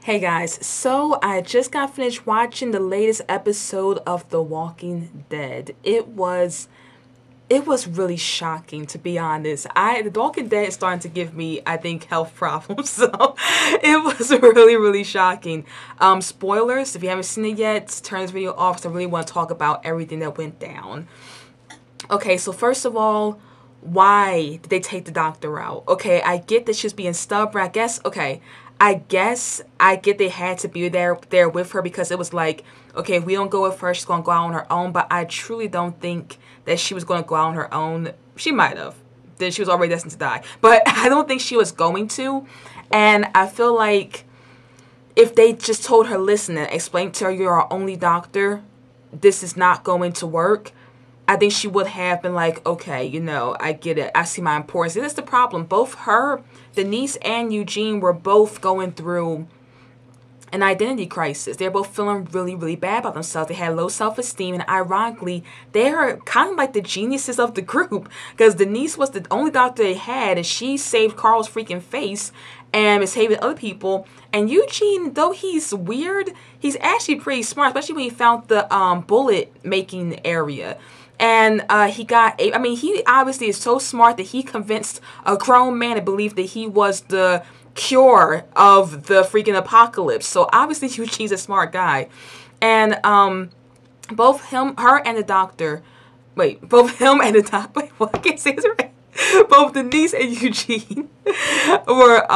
Hey guys, so I just got finished watching the latest episode of The Walking Dead. It was really shocking, to be honest. The Walking Dead is starting to give me, I think, health problems. So it was really shocking. Spoilers, if you haven't seen it yet, turn this video off because I really want to talk about everything that went down. Okay, so first of all, why did they take the doctor out? Okay, I get that she was being stubborn. I guess I get they had to be there with her because it was like, okay, if we don't go with her, she's gonna go out on her own. But I truly don't think that she was gonna go out on her own. She might have. Then she was already destined to die. But I don't think she was going to. And I feel like if they just told her, listen, and explained to her, you're our only doctor, this is not going to work, I think she would have been like, okay, I get it. I see my importance. This is the problem. Both her, Denise, and Eugene were both going through an identity crisis. They're both feeling really bad about themselves. They had low self-esteem, and ironically, they're kind of like the geniuses of the group because Denise was the only doctor they had, and she saved Carl's freaking face and is saving other people. And Eugene, though he's weird, he's actually pretty smart, especially when he found the bullet making area. And he obviously is so smart that he convinced a grown man to believe that he was the cure of the freaking apocalypse. So obviously Eugene's a smart guy. And both him and the doctor, wait, what? I can't say this right. Both Denise and Eugene were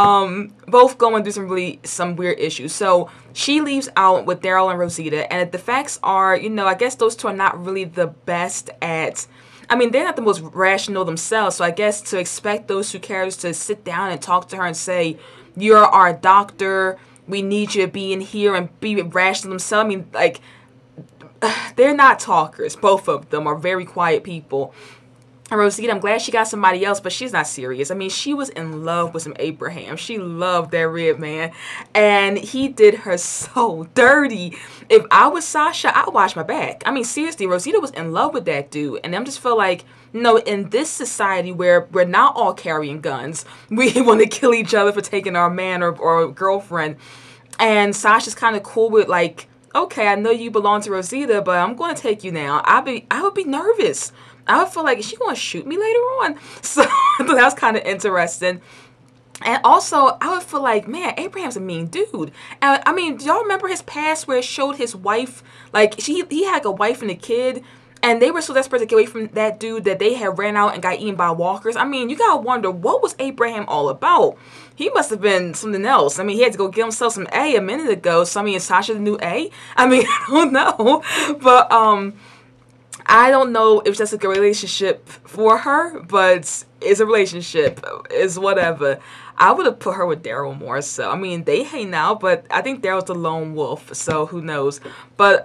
both going through some weird issues. So she leaves out with Daryl and Rosita, and the facts are, I guess those two are not really the best at, they're not the most rational themselves, so I guess to expect those two characters to sit down and talk to her and say, you're our doctor, we need you to be in here and be rational themselves, they're not talkers. Both of them are very quiet people. And Rosita, I'm glad she got somebody else, but she's not serious. She was in love with some Abraham. She loved that red man. And he did her so dirty. If I was Sasha, I'd watch my back. Seriously, Rosita was in love with that dude. And I just feel like, in this society where we're not all carrying guns, we want to kill each other for taking our man or girlfriend. And Sasha's kind of cool with like, okay, I know you belong to Rosita, but I'm going to take you now. I would be nervous. I would feel like, is she going to shoot me later on? So that was kind of interesting. And also, I would feel like, man, Abraham's a mean dude. And do y'all remember his past where it showed his wife, like he had a wife and a kid, and they were so desperate to get away from that dude that they had ran out and got eaten by walkers. You gotta wonder, what was Abraham all about? He must have been something else. He had to go get himself some A minute ago. So, is Sasha the new A? I don't know. But, I don't know if that's a good relationship for her, but it's a relationship. It's whatever. I would have put her with Daryl more so. They hang out, but I think Daryl's the lone wolf, so who knows. But,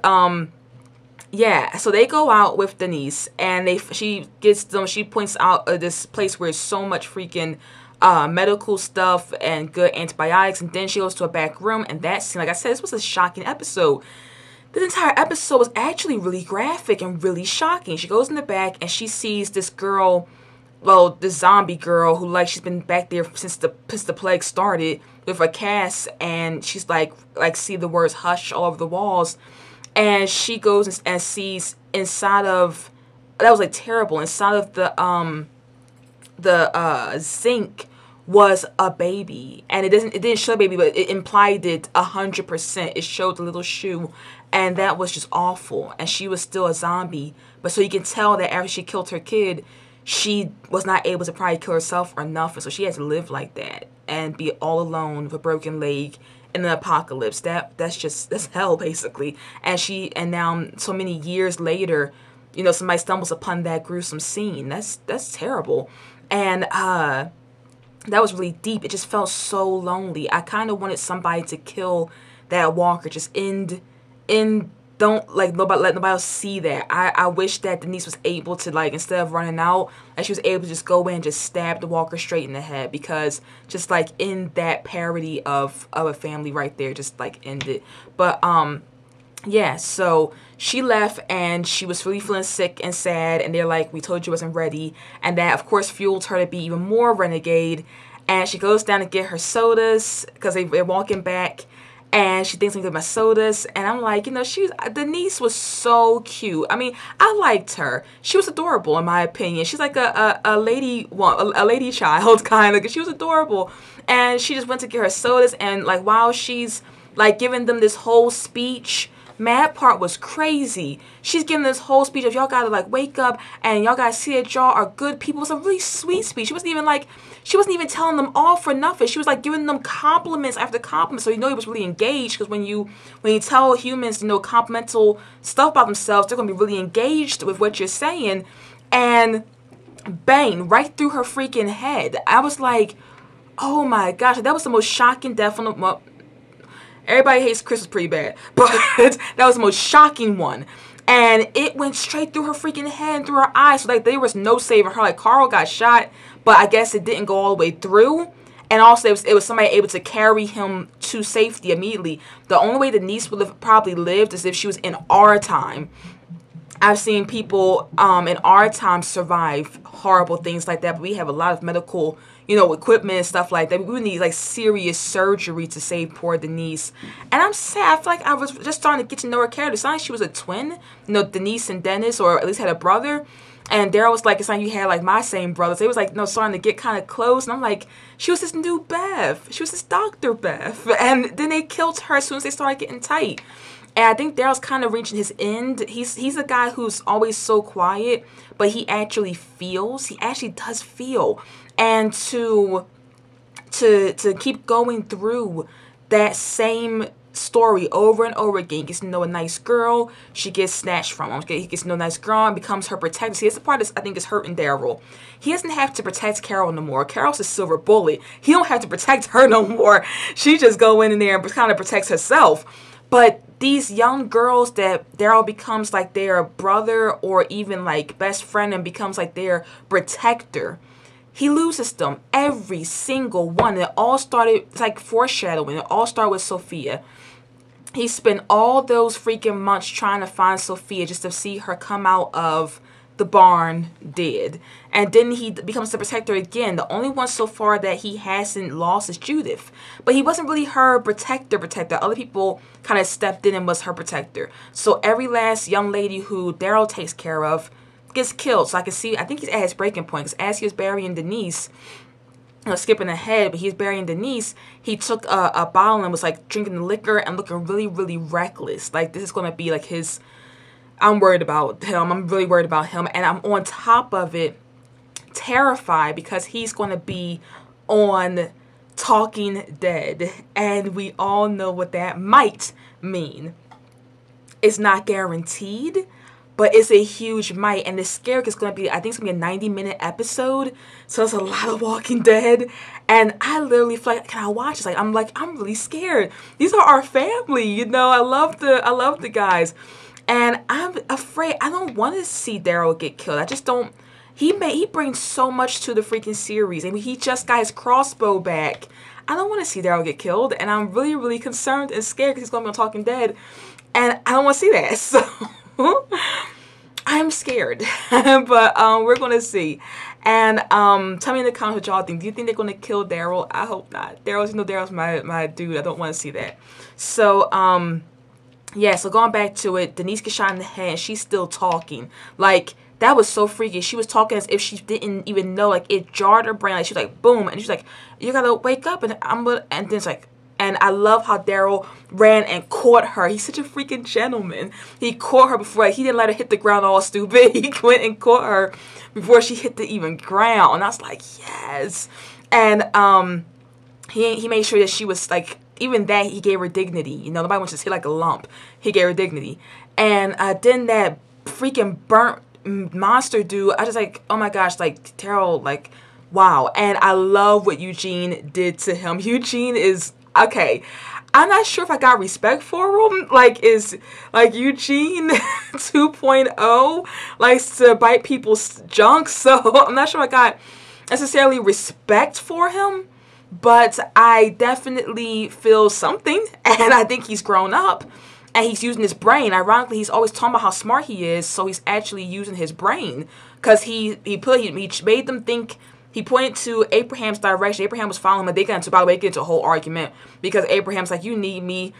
yeah, so they go out with Denise, and she points out this place where there's so much freaking medical stuff and good antibiotics, and then she goes to a back room, and that scene, like I said, this was a shocking episode. This entire episode was actually really graphic and really shocking. She goes in the back and she sees this girl, this zombie girl who she's been back there since the plague started with a cast, and she's like see the words hush all over the walls, and she goes and sees inside of, that was terrible, inside of the zinc was a baby, and it didn't show the baby, but it implied it 100%. It showed the little shoe, and that was just awful. And she was still a zombie, but so you can tell that after she killed her kid, she was not able to probably kill herself or nothing, so she had to live like that and be all alone with a broken leg in an apocalypse. That's hell, basically. And now so many years later, somebody stumbles upon that gruesome scene. That's terrible. And that was really deep. It just felt so lonely. I kind of wanted somebody to kill that walker. Just don't let nobody else see that. I wish that Denise was able to, instead of running out, she was able to just go in and just stab the walker straight in the head, because just in that parody of a family right there, just end it. But yeah, so she left and she was really feeling sick and sad, and they're like, we told you wasn't ready, and that of course fueled her to be even more renegade. And she goes down to get her sodas because they're walking back, and she thinks I'm gonna get my sodas, and I'm like, you know, Denise was so cute. I mean, I liked her. She was adorable in my opinion. She's like a lady child kind of. She was adorable, and she just went to get her sodas, and like while she's like giving them this whole speech. Mad part was crazy. She's giving this whole speech of y'all gotta like wake up and y'all gotta see that y'all are good people. It was a really sweet speech. She wasn't even telling them all for nothing. She was like giving them compliments after compliments. So you know he was really engaged, because when you tell humans, you know, complimental stuff about themselves, they're gonna be really engaged with what you're saying. And bang, right through her freaking head. I was like, oh my gosh, that was the most shocking death on the. Everybody Hates Chris was pretty bad, but that was the most shocking one. And it went straight through her freaking head and through her eyes. So like there was no saving her. Like Carl got shot, but I guess it didn't go all the way through. And also it was somebody able to carry him to safety immediately. The only way Denise would have probably lived is if she was in our time. I've seen people in our time survive horrible things like that, but we have a lot of medical, you know, equipment and stuff like that. We would need like serious surgery to save poor Denise. And I'm sad. I feel like I was just starting to get to know her character. It's not like she was a twin, you know, Denise and Dennis, or at least had a brother. And Daryl was like, it's like you had like my same brothers. They was like, you know, starting to get kind of close. And I'm like, she was this new Bev. She was this Dr. Bev. And then they killed her as soon as they started getting tight. And I think Daryl's kind of reaching his end. He's a guy who's always so quiet, but he actually feels. He actually does feel. And to keep going through that same story over and over again. He gets to know a nice girl. She gets snatched from him. He gets to know a nice girl and becomes her protector. See, that's the part that I think is hurting Daryl. He doesn't have to protect Carol no more. Carol's a silver bullet. He don't have to protect her no more. She just go in there and kind of protects herself. But these young girls that Daryl becomes like their brother or even like best friend and becomes like their protector, he loses them, every single one. It all started, it's like foreshadowing. It all started with Sophia. He spent all those freaking months trying to find Sophia just to see her come out of the barn dead. And then he becomes the protector again. The only one so far that he hasn't lost is Judith. But he wasn't really her protector. Other people kind of stepped in and was her protector. So every last young lady who Daryl takes care of gets killed. So I think he's at his breaking point. Because as he was burying Denise, skipping ahead, but he's burying Denise, he took a bottle and was like drinking the liquor and looking really, really reckless. Like this is going to be like his... I'm worried about him. I'm really worried about him. And I'm on top of it terrified because he's going to be on Talking Dead. And we all know what that might mean. It's not guaranteed, but it's a huge might. And the scare is going to be, I think it's going to be a 90-minute episode. So it's a lot of Walking Dead. And I literally feel like, can I watch this? I'm really scared. These are our family, you know. I love the guys. And I'm afraid. I don't want to see Daryl get killed. I just don't. He brings so much to the freaking series. I mean, he just got his crossbow back. I don't want to see Daryl get killed. And I'm really, really concerned and scared because he's going to be on Talking Dead. And I don't want to see that. So I'm scared. But we're going to see. And tell me in the comments what y'all think. Do you think they're going to kill Daryl? I hope not. Daryl's my dude. I don't want to see that. So, yeah, so going back to it, Denise gets shot in the head and she's still talking. Like, that was so freaky. She was talking as if she didn't even know. Like, it jarred her brain. Like, she was like, boom. And she's like, you gotta wake up. And then it's like, and I love how Daryl ran and caught her. He's such a freaking gentleman. He caught her before, like, he didn't let her hit the ground all stupid. He went and caught her before she hit the even ground. And I was like, yes. And he made sure that she was, like, even that, he gave her dignity. You know, nobody wants to hit like a lump. He gave her dignity. And then that freaking burnt monster dude, I just like, oh my gosh, like, Daryl, like, wow. And I love what Eugene did to him. Eugene is, okay, I'm not sure if I got respect for him. Like, is, like, Eugene 2.0 likes to bite people's junk. So I'm not sure I got necessarily respect for him. But I definitely feel something, and I think he's grown up, and he's using his brain. Ironically, he's always talking about how smart he is, so he's actually using his brain, because he made them think he pointed to Abraham's direction. Abraham was following him, and they got into, by the way, they get into a whole argument because Abraham's like, you need me.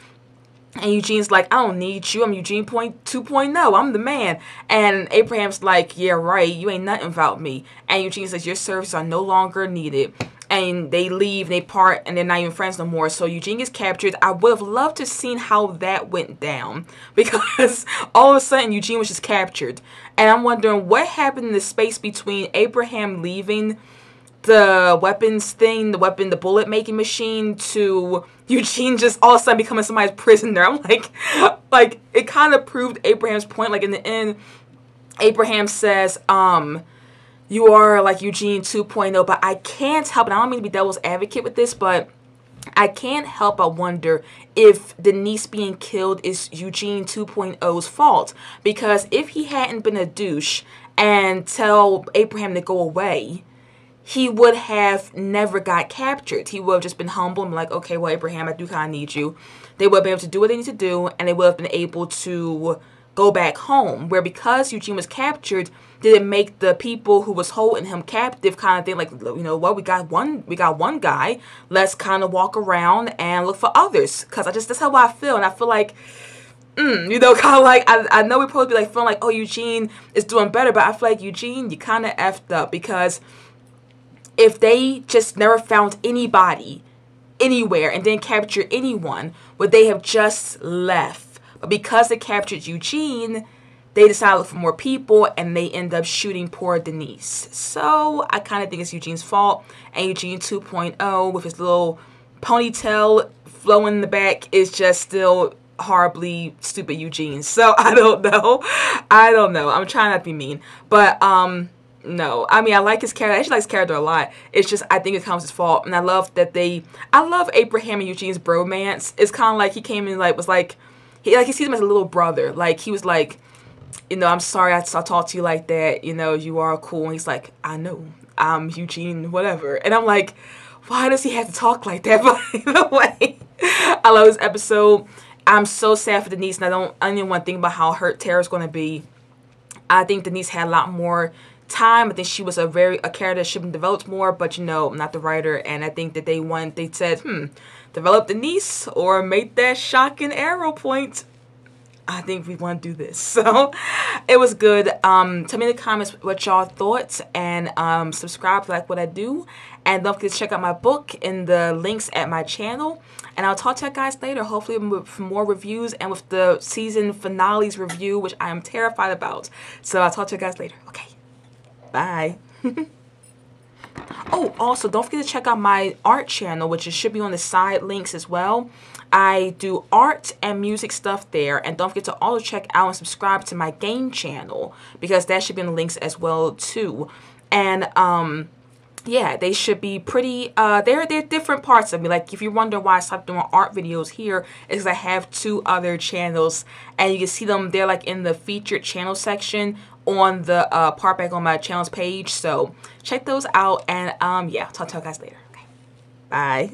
And Eugene's like, I don't need you. I'm Eugene 2.0. I'm the man. And Abraham's like, yeah, right. You ain't nothing without me. And Eugene says, your services are no longer needed. And they leave, they part, and they're not even friends no more. So Eugene gets captured. I would have loved to have seen how that went down. Because all of a sudden, Eugene was just captured. And I'm wondering what happened in the space between Abraham leaving the weapons thing, the bullet making machine, to Eugene just all of a sudden becoming somebody's prisoner. I'm like it kind of proved Abraham's point. Like in the end, Abraham says, you are like Eugene 2.0, but I can't help it. I don't mean to be devil's advocate with this, but I can't help but wonder if Denise being killed is Eugene 2.0's fault. Because if he hadn't been a douche and tell Abraham to go away, he would have never got captured. He would have just been humble and like, okay, well, Abraham, I do kind of need you. They would have been able to do what they need to do, and they would have been able to go back home. Where because Eugene was captured, did it make the people who was holding him captive kind of think like, you know what, we got one guy. Let's kind of walk around and look for others. Because that's how I feel, and I feel like, you know, kind of like, I know we're supposed to be like feeling like, oh, Eugene is doing better, but I feel like Eugene, you kind of effed up, because if they just never found anybody anywhere and didn't capture anyone, would they have just left? But because they captured Eugene, they decided to look for more people, and they end up shooting poor Denise. So I kind of think it's Eugene's fault. And Eugene 2.0 with his little ponytail flowing in the back is just still horribly stupid Eugene. So I don't know. I'm trying not to be mean. But no, I mean, I like his character. I actually like his character a lot. It's just, I think it comes his fault. And I love Abraham and Eugene's bromance. It's kind of like he came in, like, was like, he sees him as a little brother. Like, he was like, you know, I'm sorry I talked to you like that. You know, you are cool. And he's like, I know, I'm Eugene, whatever. And I'm like, why does he have to talk like that? But either way, I love this episode. I'm so sad for Denise, and I don't even want to think about how hurt Tara's going to be. I think Denise had a lot more time. I think she was a character that should have been developed more, but you know, I'm not the writer, and I think that they said, develop Denise or make that shocking arrow point. I think we want to do this. So it was good. Tell me in the comments what y'all thought, and subscribe if you like what I do, and don't forget to check out my book in the links at my channel. And I'll talk to you guys later, hopefully with more reviews and with the season finales review, which I am terrified about. So I'll talk to you guys later. Okay, bye. Oh, also, don't forget to check out my art channel, which should be on the side links as well. I do art and music stuff there. And don't forget to also check out and subscribe to my game channel, because that should be in the links as well, too. And, yeah, they should be pretty, they're different parts of me. Like, if you're wondering why I stopped doing art videos here, it's because I have 2 other channels. And you can see them, they're like in the featured channel section on the part back on my channel's page. So check those out, and yeah, talk to you guys later. Okay, bye.